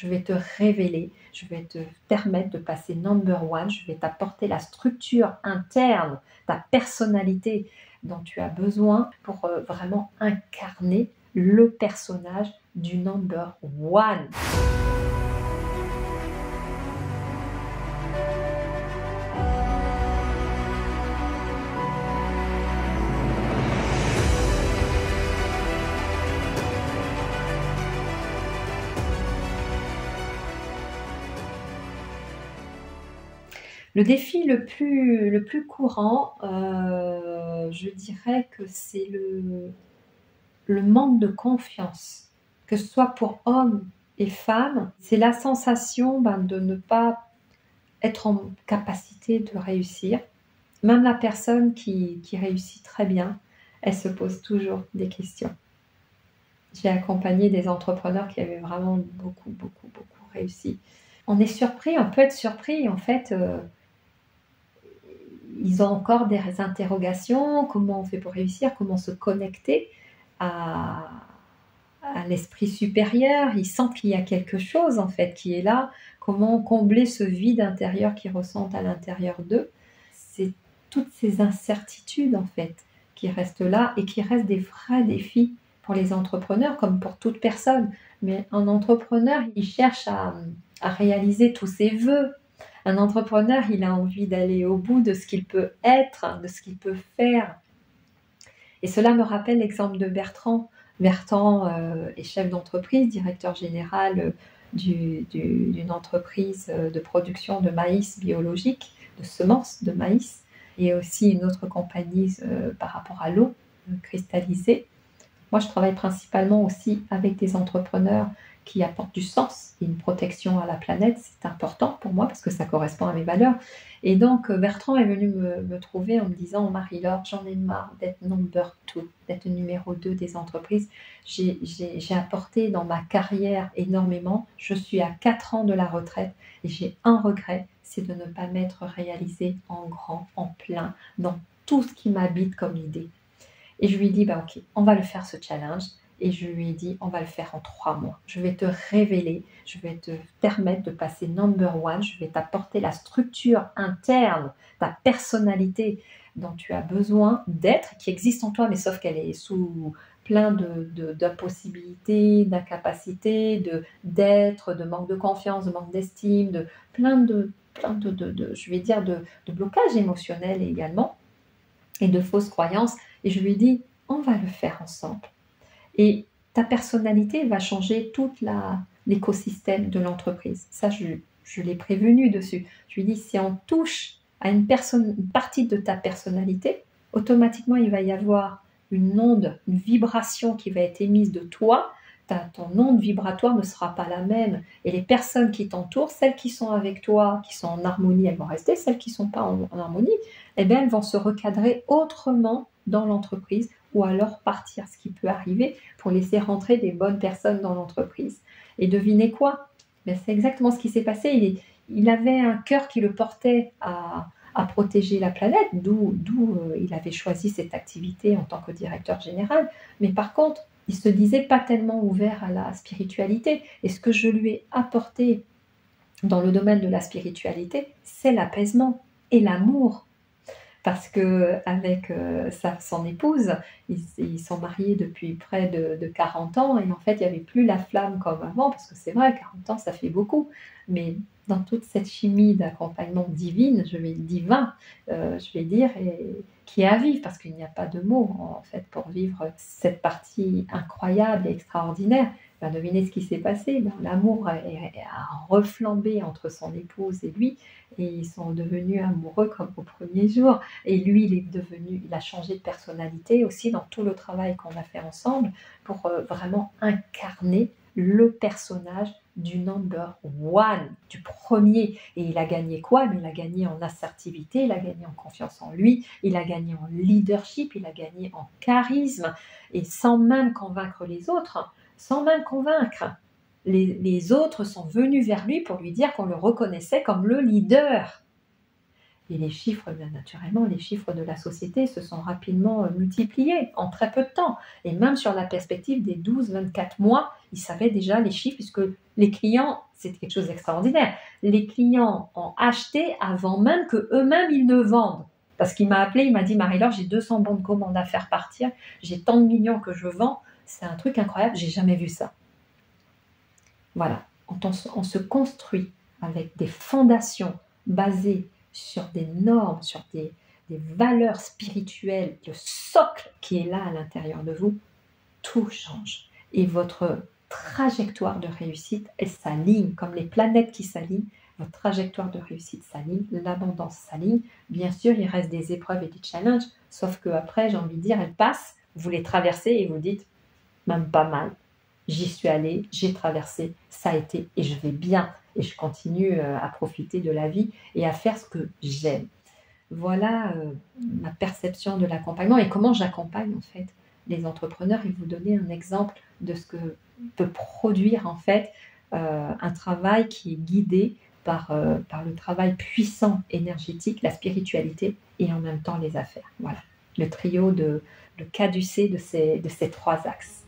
je vais te révéler, je vais te permettre de passer number one, je vais t'apporter la structure interne, ta personnalité dont tu as besoin pour vraiment incarner le personnage du number one. Le défi le plus courant, je dirais que c'est le manque de confiance, que ce soit pour hommes et femmes. C'est la sensation de ne pas être en capacité de réussir. Même la personne qui réussit très bien, elle se pose toujours des questions. J'ai accompagné des entrepreneurs qui avaient vraiment beaucoup réussi. On est surpris, on peut être surpris en fait. Ils ont encore des interrogations, comment on fait pour réussir, comment se connecter à l'esprit supérieur. Ils sentent qu'il y a quelque chose en fait qui est là, comment combler ce vide intérieur qu'ils ressentent à l'intérieur d'eux. C'est toutes ces incertitudes en fait qui restent là et qui restent des vrais défis pour les entrepreneurs comme pour toute personne. Mais un entrepreneur, il cherche à réaliser tous ses vœux. Un entrepreneur, il a envie d'aller au bout de ce qu'il peut être, de ce qu'il peut faire. Et cela me rappelle l'exemple de Bertrand. Bertrand est chef d'entreprise, directeur général d'une entreprise de production de maïs biologique, de semences de maïs, et aussi une autre compagnie par rapport à l'eau cristallisée. Moi, je travaille principalement aussi avec des entrepreneurs qui apportent du sens et une protection à la planète. C'est important pour moi parce que ça correspond à mes valeurs. Et donc, Bertrand est venu me trouver en me disant « Marie-Laure, j'en ai marre d'être number 2, d'être numéro 2 des entreprises. J'ai apporté dans ma carrière énormément. Je suis à 4 ans de la retraite et j'ai un regret, c'est de ne pas m'être réalisée en grand, en plein, dans tout ce qui m'habite comme idée. » Et je lui ai dit, ok, on va le faire ce challenge. Et je lui ai dit, on va le faire en 3 mois. Je vais te révéler, je vais te permettre de passer number one, je vais t'apporter la structure interne, ta personnalité dont tu as besoin d'être, qui existe en toi, mais sauf qu'elle est sous plein d'impossibilités, d'incapacités, d'être, de manque de confiance, de manque d'estime, de plein de je vais dire, de blocages émotionnels également, et de fausses croyances. Et je lui ai dit, on va le faire ensemble. Et ta personnalité va changer tout l'écosystème de l'entreprise. Ça, je l'ai prévenu dessus. Je lui ai dit, si on touche à une partie de ta personnalité, automatiquement, il va y avoir une onde, une vibration qui va être émise de toi. Ton onde vibratoire ne sera pas la même. Et les personnes qui t'entourent, celles qui sont avec toi, qui sont en harmonie, elles vont rester. Celles qui ne sont pas en harmonie, eh bien, elles vont se recadrer autrement dans l'entreprise ou alors partir, ce qui peut arriver, pour laisser rentrer des bonnes personnes dans l'entreprise. Et devinez quoi? Ben, c'est exactement ce qui s'est passé. Il avait un cœur qui le portait à protéger la planète, d'où il avait choisi cette activité en tant que directeur général. Mais par contre, il ne se disait pas tellement ouvert à la spiritualité. Et ce que je lui ai apporté dans le domaine de la spiritualité, c'est l'apaisement et l'amour. Parce qu'avec son épouse, ils sont mariés depuis près de 40 ans et en fait, il n'y avait plus la flamme comme avant, parce que c'est vrai, 40 ans, ça fait beaucoup. Mais dans toute cette chimie d'accompagnement divin, je vais dire, qui est à vivre, parce qu'il n'y a pas de mots en fait pour vivre cette partie incroyable et extraordinaire. Ben, devinez ce qui s'est passé. Ben, l'amour a reflambé entre son épouse et lui, et ils sont devenus amoureux comme au premier jour. Et lui, il a changé de personnalité aussi dans tout le travail qu'on a fait ensemble pour vraiment incarner le personnage du number one, du premier. Et il a gagné quoi? Il a gagné en assertivité, il a gagné en confiance en lui, il a gagné en leadership, il a gagné en charisme, et sans même convaincre les autres, sans même convaincre. Les autres sont venus vers lui pour lui dire qu'on le reconnaissait comme le leader. Et les chiffres, bien naturellement, les chiffres de la société se sont rapidement multipliés en très peu de temps. Et même sur la perspective des 12-24 mois, ils savaient déjà les chiffres, puisque les clients, c'est quelque chose d'extraordinaire. Les clients ont acheté avant même que eux-mêmes ils ne vendent. Parce qu'il m'a appelé, il m'a dit Marie-Laure, j'ai 200 bons de commande à faire partir, j'ai tant de millions que je vends, c'est un truc incroyable, j'ai jamais vu ça. Voilà, on se construit avec des fondations basées sur des normes, sur des valeurs spirituelles, le socle qui est là à l'intérieur de vous, tout change. Et votre trajectoire de réussite, elle s'aligne comme les planètes qui s'alignent. Votre trajectoire de réussite s'aligne, l'abondance s'aligne. Bien sûr, il reste des épreuves et des challenges, sauf qu'après, j'ai envie de dire, elles passent, vous les traversez et vous dites, même pas mal. J'y suis allée, j'ai traversé, ça a été et je vais bien. Et je continue à profiter de la vie et à faire ce que j'aime. Voilà ma perception de l'accompagnement et comment j'accompagne en fait les entrepreneurs et vous donner un exemple de ce que peut produire en fait un travail qui est guidé par le travail puissant énergétique, la spiritualité et en même temps les affaires. Voilà, le trio le caducée de ces 3 axes.